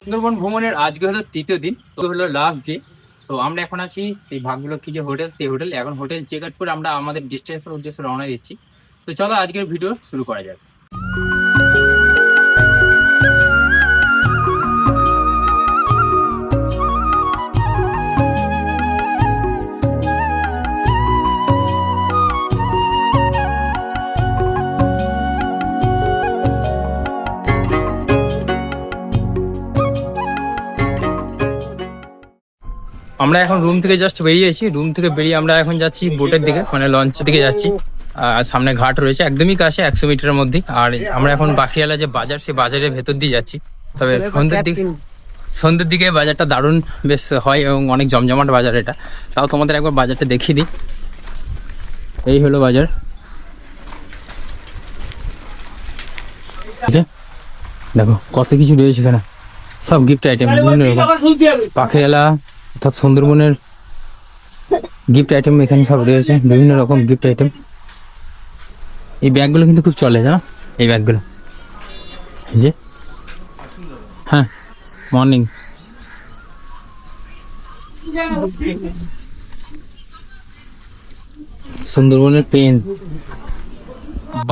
সুন্দরবন ভ্রমণের আজকে হলো তৃতীয় দিন, তো হলো লাস্ট ডে। সো আমরা এখন আছি সেই ভাগ্যলক্ষ্মী যে হোটেল, সেই হোটেল। এখন হোটেল চেক আউট করে আমরা আমাদের ডেস্টিনেশনের উদ্দেশ্যে রওনা দিচ্ছি। তো চলো আজকের ভিডিও শুরু করা যাক। আমরা এখন রুম থেকে জাস্ট বেরিয়েছি। রুম থেকে বেরিয়ে আমরা এখন যাচ্ছি বোটের দিকে, মানে লঞ্চের দিকে যাচ্ছি। সামনে ঘাট রয়েছে, একদমই কাছে, 100 মিটারের মধ্যে। আর আমরা এখন বাকিয়ালা যে বাজার, সেই বাজারের ভেতর দিয়ে যাচ্ছি। তবে সন্ধ্যের দিকে বাজারটা দারুণ বেশ হয় এবং অনেক জমজমাট বাজার এটা। তাও তোমাদের একবার বাজারটা দেখিয়ে দিই। এই হলো বাজার। দেখো কত কিছু রয়েছে এখানে, সব গিফট আইটেম, বিভিন্ন রকম পাখিরালা অর্থাৎ সুন্দরবনের গিফট আইটেম এখানে সব রয়েছে, বিভিন্ন রকম গিফট আইটেম। এই ব্যাগগুলো কিন্তু খুব চলে, জানো এই ব্যাগগুলো। এই যে হ্যাঁ, মর্নিং। সুন্দরবনের পেন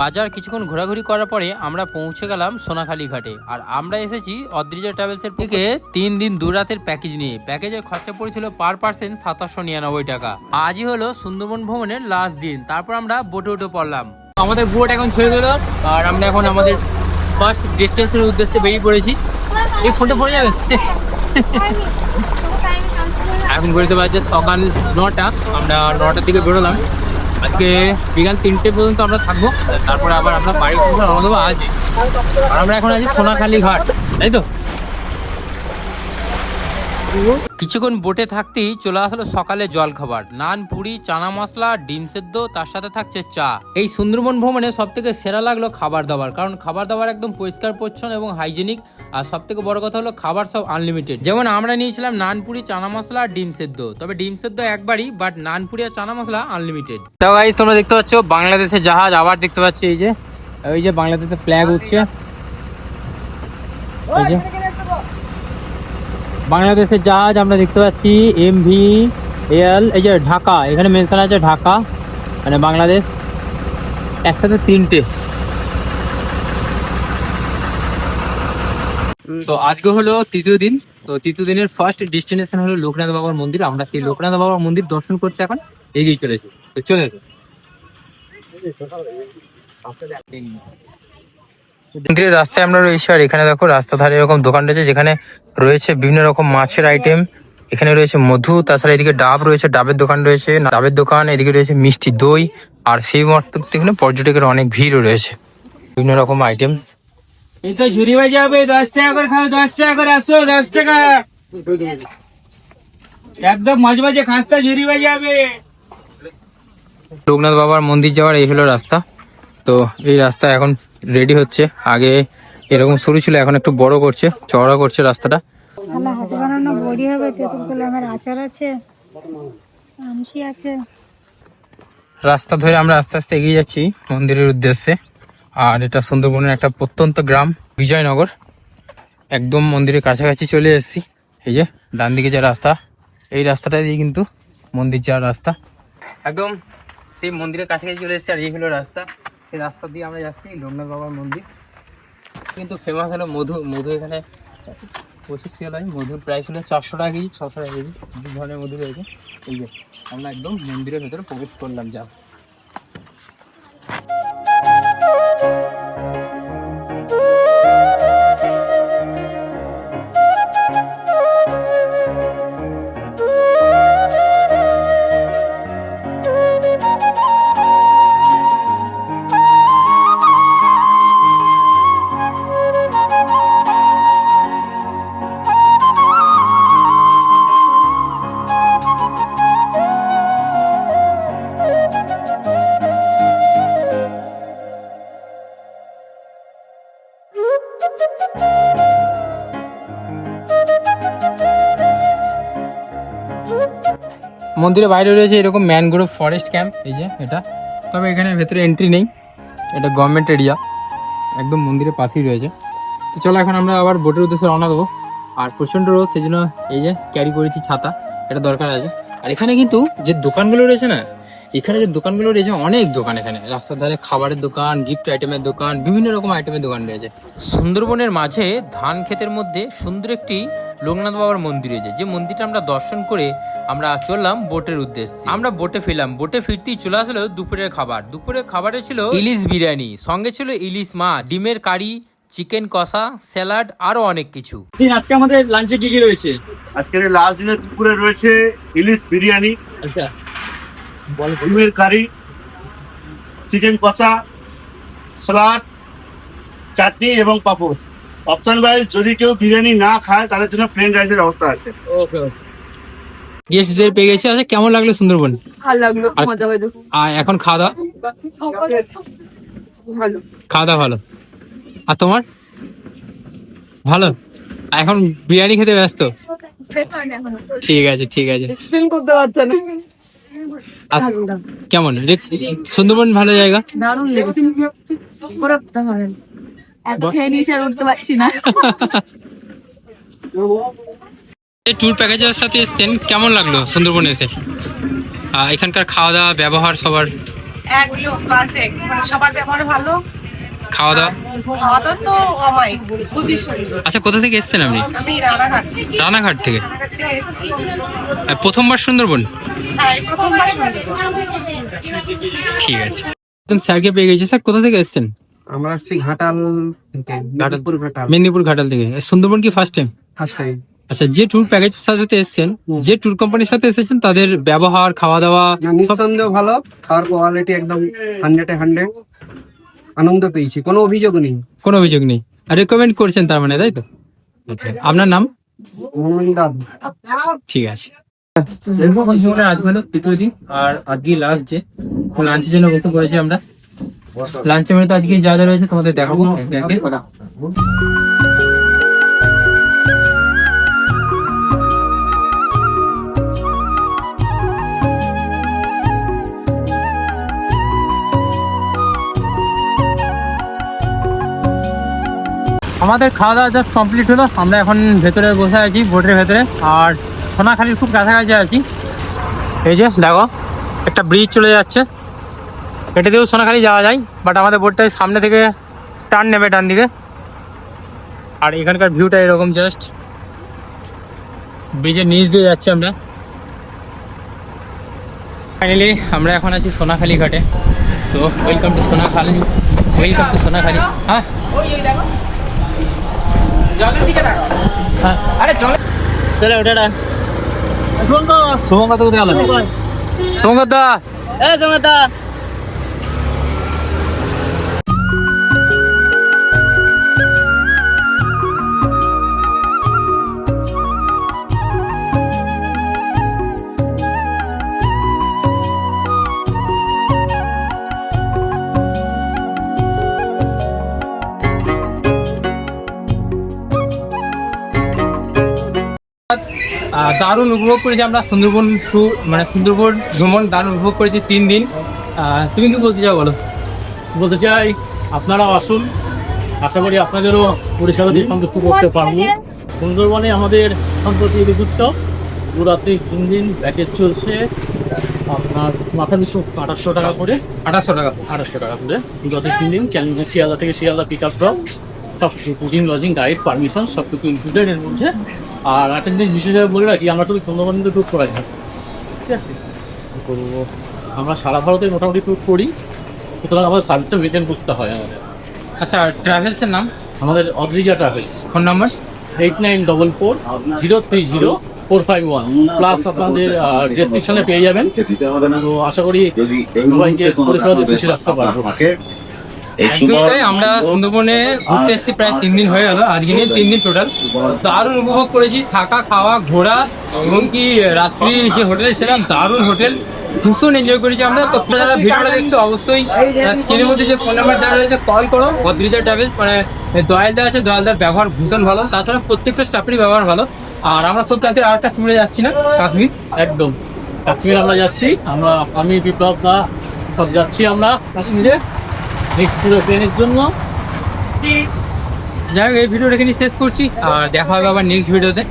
বাজার। কিছুক্ষণ ঘোরাঘুরি করার পরে আমরা পৌঁছে গেলাম সোনাখালী ঘাটে। আর আমরা এসেছি অদ্রিজা ট্রাভেলসের থেকে 3 দিন 2 রাতের প্যাকেজ নিয়ে। প্যাকেজের খরচা পড়েছিল পার পার্সন 2799 টাকা। আজই হলো সুন্দরবন ভ্রমণের লাস্ট দিন। তারপর আমরা বোটে উঠে পড়লাম। আমাদের বোট এখন ছেড়ে দিল আর আমরা এখন আমাদের ফার্স্ট ডেস্টিনেশনের উদ্দেশ্যে বেরিয়ে পড়েছি। এই ফোনটা পড়ে যাবে। এখন ঘুরতে পারছে সকাল 9টা। আমরা 9টার দিকে বেরোলাম। আজকে বিকাল 3টে পর্যন্ত আমরা থাকবো, তারপরে আবার আমরা বাড়ি রওনা দেবো আজই। আর আমরা এখন আছি সোনাখালী ঘাট, তাই তো। কিছুক্ষণ বোটে থাকতেই চলে আসলো সকালে জল খাবার, নান, পুরি, চানা মশলা, ডিম সেদ্ধ, তার সাথে থাকছে চা। এই সুন্দরবন ভ্রমণে সব থেকে সেরা লাগলো খাবার দাবার, কারণ খাবার দাবার একদম পরিষ্কার পরিচ্ছন্ন এবং হাইজেনিক। আর সব থেকে বড় কথা হলো খাবার সব আনলিমিটেড। যেমন আমরা নিয়েছিলাম নান, পুরি, চানা মশলা আর ডিম সেদ্ধ। তবে ডিম সেদ্ধ একবারই, বাট নান, পুরি আর চানা মশলা আনলিমিটেড। তো গাইস, তোমরা দেখতে পাচ্ছ বাংলাদেশের জাহাজ। আবার দেখতে পাচ্ছি এই যে বাংলাদেশের ফ্ল্যাগ উঠছে। এই যে বাংলাদেশের জাহাজ আমরা দেখতে পাচ্ছি, MVL। এই যে ঢাকা, এখানে মেনশন আছে ঢাকা, মানে বাংলাদেশ। একসাথে 3টে। তো আজকে হলো তৃতীয় দিন। তো তৃতীয় দিনের ফার্স্ট ডেস্টিনেশন হলো লোকনাথ বাবার মন্দির। আমরা সেই লোকনাথ বাবার মন্দির দর্শন করতে এখন এগিয়ে চলেছি। তো চলে মন্দিরের রাস্তায় আমরা রয়েছি। আর এখানে দেখো রাস্তা ধারে এরকম দোকান রয়েছে, যেখানে রয়েছে বিভিন্ন রকম মাছের আইটেম। এখানে রয়েছে মধু, তাছাড়া এদিকে ডাব রয়েছে, ডাবের দোকান রয়েছে, ডাবের দোকান। এদিকে রয়েছে মিষ্টি দই। আর সেই মুহূর্তে এখানে পর্যটকের অনেক ভিড়ও রয়েছে, বিভিন্ন রকম আইটেম। এই তো ঝুরি বাজে হবে, 10 টাকা করে খাও, 10 টাকা করে আসো, 10 টাকা একদম মাঝে মাঝে খাস্তা ঝুরি বাজে হবে। লোকনাথ বাবার মন্দির যাওয়ার এই হলো রাস্তা। তো এই রাস্তা এখন রেডি হচ্ছে। আগে এরকম সরু ছিল, এখন একটু বড় করছে, চওড়া করছে রাস্তাটা। হাতে বানানো বড়ি হবে, তেঁতুল কলমের আচার আছে, আমসি আছে। রাস্তা ধরে আমরা আস্তে আস্তে এগিয়ে যাচ্ছি মন্দিরের উদ্দেশ্যে। আর এটা সুন্দরবনের একটা প্রত্যন্ত গ্রাম, বিজয়নগর। একদম মন্দিরের কাছাকাছি চলে এসেছি। এই যে ডান দিকে যে রাস্তা, এই রাস্তাটা দিয়ে কিন্তু মন্দির যাওয়ার রাস্তা। একদম সেই মন্দিরের কাছাকাছি চলে এসেছি। আর এই হলো রাস্তা, এই রাস্তা দিয়ে আমরা যাচ্ছি লোকনাথ বাবার মন্দির। কিন্তু ফেমাস হলো মধু এখানে প্রচুর সেল হয়। মধুর প্রাইস হলো 400 টাকা কেজি, 600 টাকা কেজি, দু ধরনের মধু রয়েছে। এই যে আমরা একদম মন্দিরের ভেতরে প্রবেশ করলাম। যা মন্দিরের বাইরে রয়েছে এরকম ম্যানগ্রোভ ফরেস্ট ক্যাম্প। এই যে এটা, তবে এখানে ভেতরে এন্ট্রি নেই, এটা গভর্নমেন্ট এরিয়া, একদম মন্দিরের পাশেই রয়েছে। তো চলো এখন আমরা আবার বোটের উদ্দেশ্যে রওনা দেবো। আর প্রচন্ড রোদ, সেই জন্য এই যে ক্যারি করেছি ছাতা, এটা দরকার আছে। আর এখানে কিন্তু যে দোকানগুলো রয়েছে না, এখানে যে দোকানগুলো রয়েছে অনেক দোকান, এখানে রাস্তার ধারে খাবারের দোকান, গিফট আইটেমের দোকান, বিভিন্ন রকম আইটেমের দোকান রয়েছে। সুন্দরবনের মাঝে ধান ক্ষেতের মধ্যে সুন্দর একটি লোকনাথ বাবার মন্দির রয়েছে, যে মন্দিরটা আমরা দর্শন করে আমরা চললাম বোটের উদ্দেশ্যে। আমরা বোটে ফিরলাম, বোটে ফিরতেই চলে আসলো দুপুরের খাবার। দুপুরের খাবারে ছিল ইলিশ বিরিয়ানি, সঙ্গে ছিল ইলিশ মাছ, ডিমের কারি, চিকেন কষা, স্যালাড, আরো অনেক কিছু। আজকে আমাদের লাঞ্চে কি কি রয়েছে? আজকের লাস্ট দিনে দুপুরে রয়েছে ইলিশ বিরিয়ানি, আচ্ছা, ডিমের কারি, চিকেন কষা, সালাদ, চাটনি এবং পাপড়। অপশন ওয়াইজ যদি কেউ বিরিয়ানি না খায় তাদের জন্য প্লেন রাইসের ব্যবস্থা আছে। ওকে। গেস্টদের পেয়ে গেছি। আচ্ছা, কেমন লাগলো সুন্দরবন? ভালো লাগলো, আর- মজা হলো। আর এখন খাওয়া দাওয়া? ভালো। খাওয়া দাওয়া ভালো। আর তোমার ভালো? আর এখন বিরিয়ানি খেতে ব্যস্ত? ঠিক আছে, ঠিক আছে। এক্সপ্লেন করতে পারছে না। আর কেমন সুন্দরবন? ভালো জায়গা, দারুণ লেগেছে। পুরো কথা বলেন, এত খেয়ে নিয়েছি আর উঠতে পারছি না। ট্যুর প্যাকেজের সাথে এসছেন, কেমন লাগলো সুন্দরবনে এসে? এখানকার খাওয়া দাওয়া, ব্যবহার সবার? একদম পারফেক্ট, সবার ব্যবহার ভালো, খাওয়া দাওয়া? খাওয়া দাওয়া তো অমায়িক, খুবই সুন্দর। আচ্ছা, কোথা থেকে এসছেন আপনি? আমি রানাঘাট রানাঘাট থেকে। থেকে এসেছি। প্রথমবার সুন্দরবন? হ্যাঁ, প্রথমবার সুন্দর। ঠিক আছে। স্যারকে পেয়ে গেছি। স্যার, কোথা থেকে এসছেন? আমরা আসছি ঘাটাল থেকে, মেদিনীপুর ঘাটাল। মেদিনীপুর ঘাটাল থেকে। সুন্দরবন কি ফার্স্ট টাইম? First time. আচ্ছা, যে ট্যুর প্যাকেজের সাথে এসছেন, যে ট্যুর কোম্পানির সাথে এসেছেন, তাদের ব্যবহার, খাওয়া দাওয়া সব? নিঃসন্দেহ ভালো, খাওয়ার কোয়ালিটি একদম 100-এ 100। আনন্দ পেয়েছি, কোনো অভিযোগ নেই। কোনো অভিযোগ নেই। আর রেকমেন্ড করছেন তার মানে, তাই তো? আচ্ছা, আপনার নাম? মোহাম্মদ আব। ঠিক আছে। আজ হলো তৃতীয় দিন, আর আজকে লাস্ট ডে। লাঞ্চের জন্য বসে পড়েছি আমরা। লাঞ্চে মানে তো আজকে যা যা রয়েছে তোমাদের দেখাবো একে একে। আমাদের খাওয়া দাওয়া জাস্ট কমপ্লিট হলো। আমরা এখন ভেতরে বসে আছি, বোটের ভেতরে, আর সোনাখালির খুব কাছাকাছি আছি। এই যে দেখো, একটা ব্রিজ চলে যাচ্ছে, এটা দিয়েও সোনাখালি যাওয়া যায়, বাট আমাদের বোটটা সামনে থেকে টার্ন নেবে ডান দিকে। আর এখানকার ভিউটা এরকম, জাস্ট ব্রিজের নিচ দিয়ে যাচ্ছি আমরা। ফাইনালি আমরা এখন আছি সোনাখালি ঘাটে। So welcome to Sonakhali, welcome to Sonakhali. হ্যাঁ, জলের দিকে রাখো। হ্যাঁ, আরে চলে চলে ওটা। শুভঙ্কর তো কোথায় গেল? শুভঙ্কর দা, সমতা দারুণ উপভোগ করেছি আমরা সুন্দরবন ট্যুর, মানে সুন্দরবন ভ্রমণ দারুণ উপভোগ করেছি 3 দিন। তুমি কি বলতে চাও বলো? বলতে চাই আপনারা আসুন, আশা করি আপনাদেরও পরিষেবা দিয়ে সন্তুষ্ট করতে পারবো। সুন্দরবনে আমাদের সম্প্রতি বিযুক্ত পুরাত্রি 3 দিন প্যাকেজ চলছে, আপনার মাথা পিছু 2800 টাকা করে। 2800 টাকা। 2800 টাকা করে বিগত 3 দিন ক্যালকাটা শিয়ালদা থেকে শিয়ালদা পিক আপ ড্রপ সব কিছু, ফুডিং, লজিং, গাইড, পারমিশন সব কিছু ইনক্লুডেড এর মধ্যে। আর একটা জিনিস বিশেষভাবে বলে রাখি, আমরা তো সুন্দরবন কিন্তু ট্যুর করা যায়, ঠিক আছে? তো আমরা সারা ভারতে মোটামুটি ট্যুর করি, সুতরাং আমাদের সার্ভিসটা মেনটেন করতে হয় আমাদের। আচ্ছা, ট্রাভেলসের নাম? আমাদের Adrija travels, phone number? 8944-030-451, plus আপনাদের ডেসক্রিপশনে পেয়ে যাবেন। তো আশা করি সবাইকে পরিষেবা দিয়ে খুশি রাখতে পারবো। একদমই। আমরা সুন্দরবনে ঘুরতে এসেছি প্রায় 3 দিন হয়ে গেল, আজকে নিয়ে 3 দিন টোটাল। দারুণ উপভোগ করেছি, থাকা, খাওয়া, ঘোরা, এবং কি রাত্রি যে হোটেলে ছিলাম, দারুণ হোটেল, ভীষণ এনজয় করেছি আমরা। তো তোমরা যারা ভিডিওটা দেখছো অবশ্যই স্ক্রিনের মধ্যে যে ফোন নাম্বার দেওয়া রয়েছে কল করো। অদ্রিজা ট্রাভেলস, মানে দয়ালদা আছে, দয়ালদার ব্যবহার ভীষণ ভালো, তাছাড়া প্রত্যেকটা স্টাফেরই ব্যবহার ভালো। আর আমরা সব তাদের আর একটা ট্যুরে যাচ্ছি না, কাশ্মীর। একদম কাশ্মীর আমরা যাচ্ছি, আমি বিপ্লব দা সব যাচ্ছি আমরা কাশ্মীরে নেক্সট ট্রেনের জন্য। যাই হোক এই ভিডিওটা এখানে শেষ করছি, আর দেখা হবে আবার নেক্সট ভিডিওতে।